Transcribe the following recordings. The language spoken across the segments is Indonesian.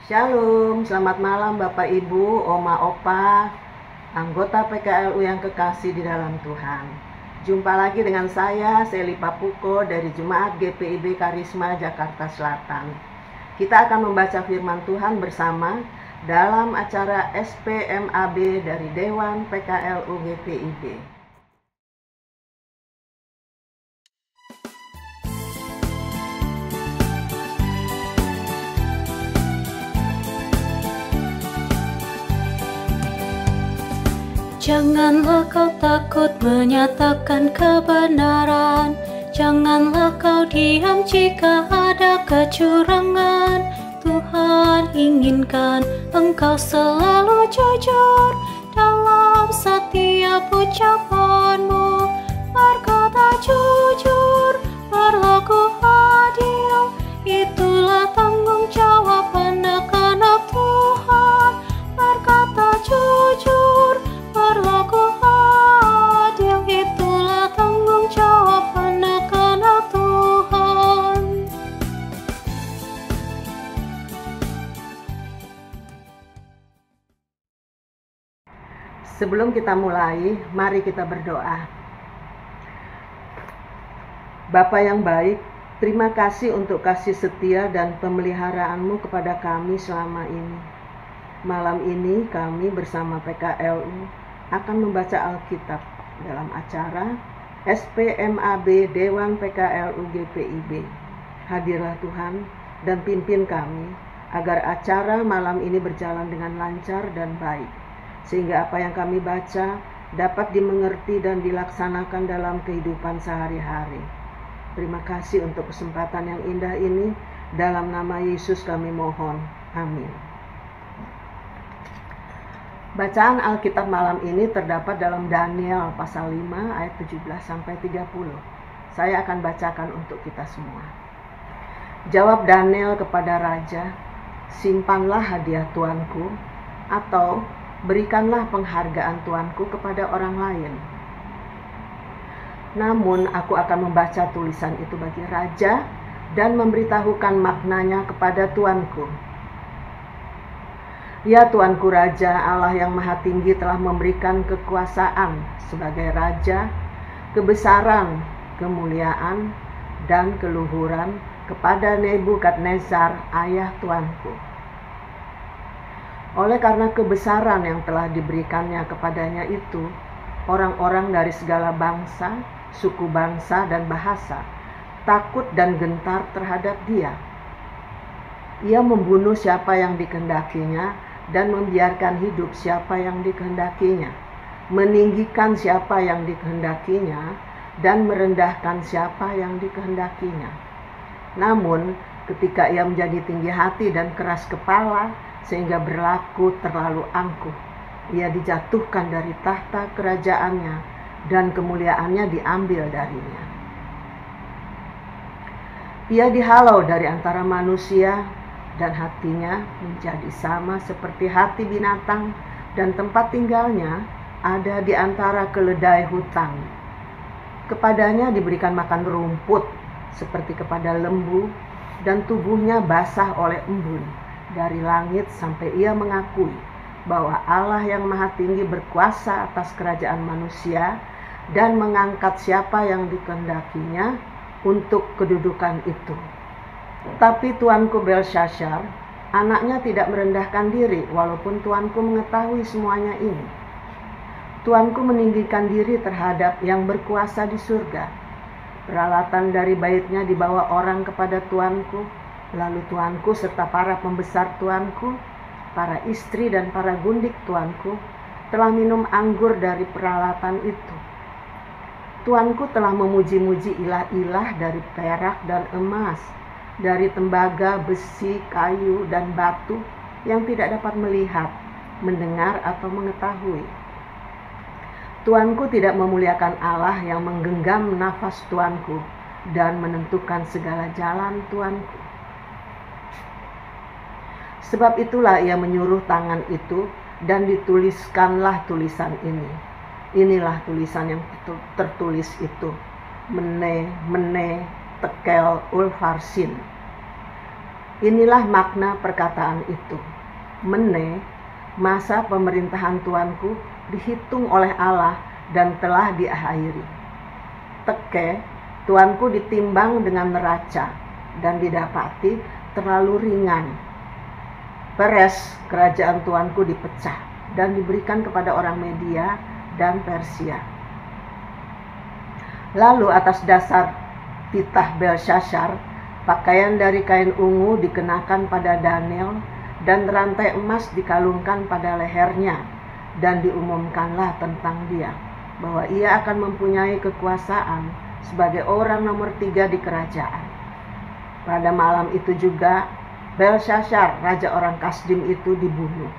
Shalom, selamat malam Bapak Ibu, Oma Opa, anggota PKLU yang kekasih di dalam Tuhan. Jumpa lagi dengan saya, Seli Papuko dari Jemaat GPIB Karisma Jakarta Selatan. Kita akan membaca firman Tuhan bersama dalam acara SPMAB dari Dewan PKLU GPIB. Janganlah kau takut menyatakan kebenaran. Janganlah kau diam jika ada kecurangan. Tuhan inginkan engkau selalu jujur dalam setiap ucapanmu. Berkata jujur, berlaku adil, itulah tanggung jawab anak-anak Tuhan. Berkata jujur, berlaku adil, itulah tanggung jawab anak-anak Tuhan. Sebelum kita mulai, mari kita berdoa. Bapa yang baik, terima kasih untuk kasih setia dan pemeliharaanmu kepada kami selama ini. Malam ini kami bersama PKLU akan membaca Alkitab dalam acara SPMAB Dewan PKLU GPIB. Hadirlah Tuhan dan pimpin kami agar acara malam ini berjalan dengan lancar dan baik, sehingga apa yang kami baca dapat dimengerti dan dilaksanakan dalam kehidupan sehari-hari. Terima kasih untuk kesempatan yang indah ini. Dalam nama Yesus kami mohon. Amin. Bacaan Alkitab malam ini terdapat dalam Daniel pasal 5 ayat 17-30. Saya akan bacakan untuk kita semua. Jawab Daniel kepada raja, simpanlah hadiah tuanku, atau berikanlah penghargaan tuanku kepada orang lain. Namun aku akan membaca tulisan itu bagi raja dan memberitahukan maknanya kepada tuanku. Ya tuanku raja, Allah yang maha tinggi telah memberikan kekuasaan sebagai raja, kebesaran, kemuliaan, dan keluhuran kepada Nebukadnezar ayah tuanku. Oleh karena kebesaran yang telah diberikannya kepadanya itu, orang-orang dari segala bangsa, suku bangsa, dan bahasa takut dan gentar terhadap dia. Ia membunuh siapa yang dikehendakinya dan membiarkan hidup siapa yang dikehendakinya, meninggikan siapa yang dikehendakinya dan merendahkan siapa yang dikehendakinya. Namun ketika ia menjadi tinggi hati dan keras kepala sehingga berlaku terlalu angkuh, ia dijatuhkan dari tahta kerajaannya dan kemuliaannya diambil darinya. Ia dihalau dari antara manusia dan hatinya menjadi sama seperti hati binatang, dan tempat tinggalnya ada di antara keledai hutan. Kepadanya diberikan makan rumput seperti kepada lembu, dan tubuhnya basah oleh embun dari langit sampai ia mengakui bahwa Allah yang maha tinggi berkuasa atas kerajaan manusia dan mengangkat siapa yang dikehendakinya untuk kedudukan itu. Tapi tuanku Belshazzar, anaknya tidak merendahkan diri walaupun tuanku mengetahui semuanya ini. Tuanku meninggikan diri terhadap yang berkuasa di surga. Peralatan dari baitnya dibawa orang kepada tuanku, lalu tuanku serta para pembesar tuanku, para istri dan para gundik tuanku telah minum anggur dari peralatan itu. Tuanku telah memuji-muji ilah-ilah dari perak dan emas, dari tembaga, besi, kayu, dan batu yang tidak dapat melihat, mendengar, atau mengetahui. Tuanku tidak memuliakan Allah yang menggenggam nafas tuanku dan menentukan segala jalan tuanku. Sebab itulah ia menyuruh tangan itu dan dituliskanlah tulisan ini. Inilah tulisan yang tertulis itu, Mene, Mene, Tekel, Ulfarsin. Inilah makna perkataan itu. Mene, masa pemerintahan tuanku dihitung oleh Allah dan telah diakhiri. Teke, tuanku ditimbang dengan neraca dan didapati terlalu ringan. Peres, kerajaan tuanku dipecah dan diberikan kepada orang Media dan Persia. Lalu atas dasar titah Belshazzar, pakaian dari kain ungu dikenakan pada Daniel dan rantai emas dikalungkan pada lehernya, dan diumumkanlah tentang dia bahwa ia akan mempunyai kekuasaan sebagai orang nomor 3 di kerajaan. Pada malam itu juga Belshazzar, raja orang Kasdim itu dibunuh.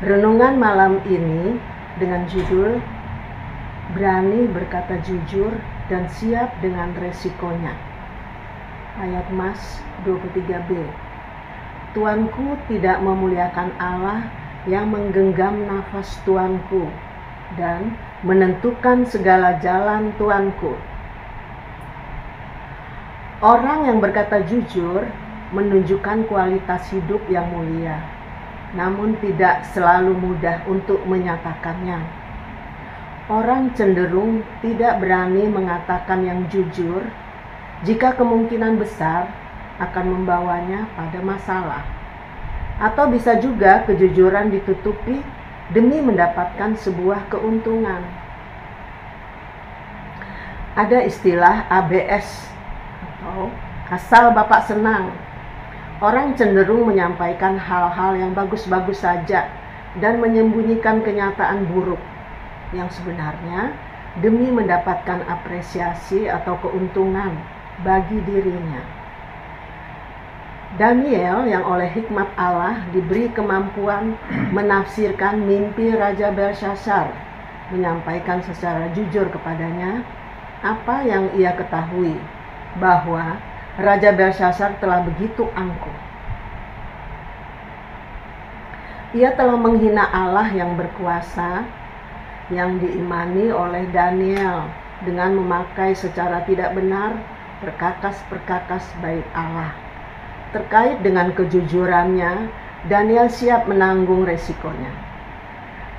Renungan malam ini dengan judul Berani berkata jujur dan siap dengan resikonya. Ayat Mas 23b. Tuanku tidak memuliakan Allah yang menggenggam nafas tuanku dan menentukan segala jalan tuanku. Orang yang berkata jujur menunjukkan kualitas hidup yang mulia, namun tidak selalu mudah untuk menyatakannya. Orang cenderung tidak berani mengatakan yang jujur jika kemungkinan besar akan membawanya pada masalah. Atau bisa juga kejujuran ditutupi demi mendapatkan sebuah keuntungan. Ada istilah ABS atau asal Bapak senang. Orang cenderung menyampaikan hal-hal yang bagus-bagus saja dan menyembunyikan kenyataan buruk yang sebenarnya demi mendapatkan apresiasi atau keuntungan bagi dirinya. Daniel yang oleh hikmat Allah diberi kemampuan menafsirkan mimpi Raja Belshazzar, menyampaikan secara jujur kepadanya apa yang ia ketahui, bahwa Raja Belshazzar telah begitu angkuh. Ia telah menghina Allah yang berkuasa, yang diimani oleh Daniel dengan memakai secara tidak benar perkakas-perkakas bait Allah. Terkait dengan kejujurannya, Daniel siap menanggung resikonya.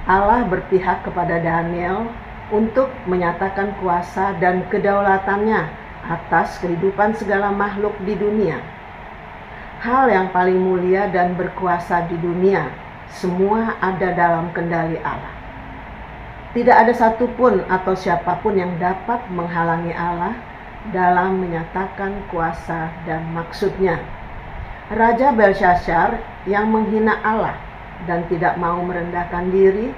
Allah berpihak kepada Daniel untuk menyatakan kuasa dan kedaulatannya atas kehidupan segala makhluk di dunia. Hal yang paling mulia dan berkuasa di dunia, semua ada dalam kendali Allah. Tidak ada satupun atau siapapun yang dapat menghalangi Allah dalam menyatakan kuasa dan maksudnya. Raja Belshazzar yang menghina Allah dan tidak mau merendahkan diri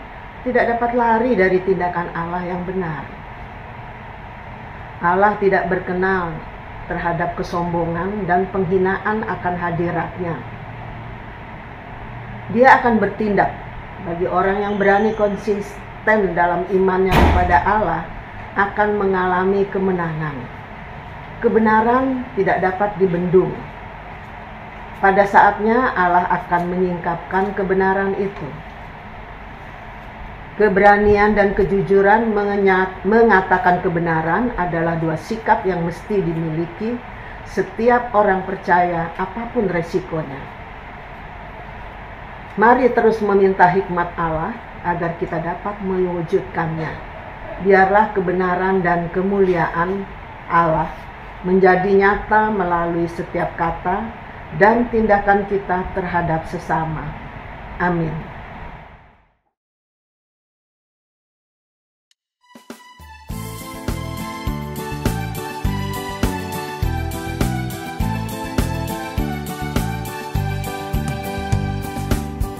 tidak dapat lari dari tindakan Allah yang benar. Allah tidak berkenan terhadap kesombongan dan penghinaan akan hadiratnya. Dia akan bertindak bagi orang yang berani konsisten dalam imannya kepada Allah akan mengalami kemenangan. Kebenaran tidak dapat dibendung. Pada saatnya Allah akan menyingkapkan kebenaran itu. Keberanian dan kejujuran mengatakan kebenaran adalah dua sikap yang mesti dimiliki setiap orang percaya apapun resikonya. Mari terus meminta hikmat Allah agar kita dapat mewujudkannya. Biarlah kebenaran dan kemuliaan Allah menjadi nyata melalui setiap kata dan tindakan kita terhadap sesama. Amin.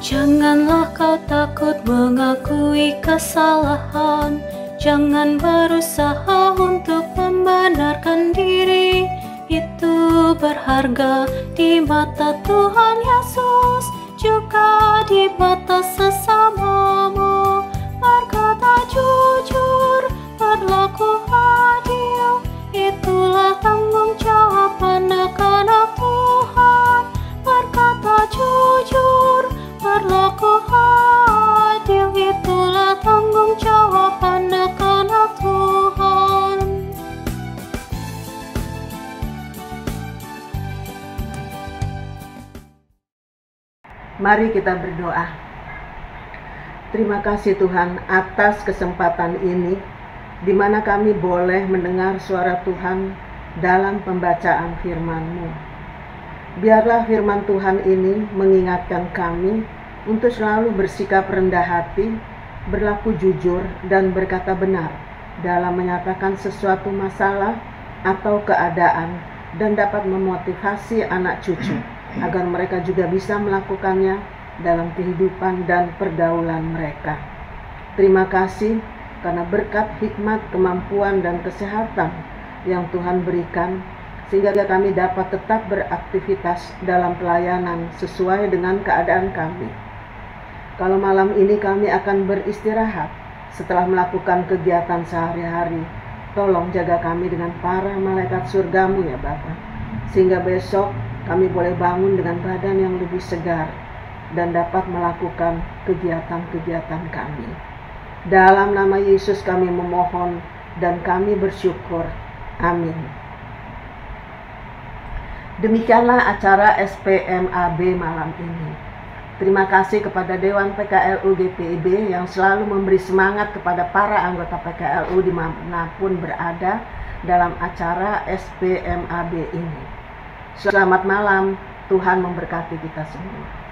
Janganlah kau takut mengakui kesalahan, jangan berusaha untuk membenarkan diri. Itu berharga di mata Tuhan Yesus, juga di mata sesamamu. Berkata jujur, berlaku adil, itulah tanggung jawab anak-anak Tuhan. Berkata jujur, berlaku adil, itulah tanggung jawab anak-anak Tuhan. Mari kita berdoa. Terima kasih Tuhan atas kesempatan ini, di mana kami boleh mendengar suara Tuhan dalam pembacaan firman-Mu. Biarlah firman Tuhan ini mengingatkan kami untuk selalu bersikap rendah hati, berlaku jujur, dan berkata benar dalam menyatakan sesuatu masalah atau keadaan, dan dapat memotivasi anak cucu agar mereka juga bisa melakukannya dalam kehidupan dan pergaulan mereka. Terima kasih karena berkat hikmat, kemampuan, dan kesehatan yang Tuhan berikan, sehingga kami dapat tetap beraktivitas dalam pelayanan sesuai dengan keadaan kami. Kalau malam ini kami akan beristirahat setelah melakukan kegiatan sehari-hari, tolong jaga kami dengan para malaikat surga-Mu ya Bapa, sehingga besok kami boleh bangun dengan badan yang lebih segar dan dapat melakukan kegiatan-kegiatan kami. Dalam nama Yesus kami memohon dan kami bersyukur. Amin. Demikianlah acara SPMAB malam ini. Terima kasih kepada Dewan PKLU GPIB yang selalu memberi semangat kepada para anggota PKLU dimanapun berada dalam acara SPMAB ini. Selamat malam, Tuhan memberkati kita semua.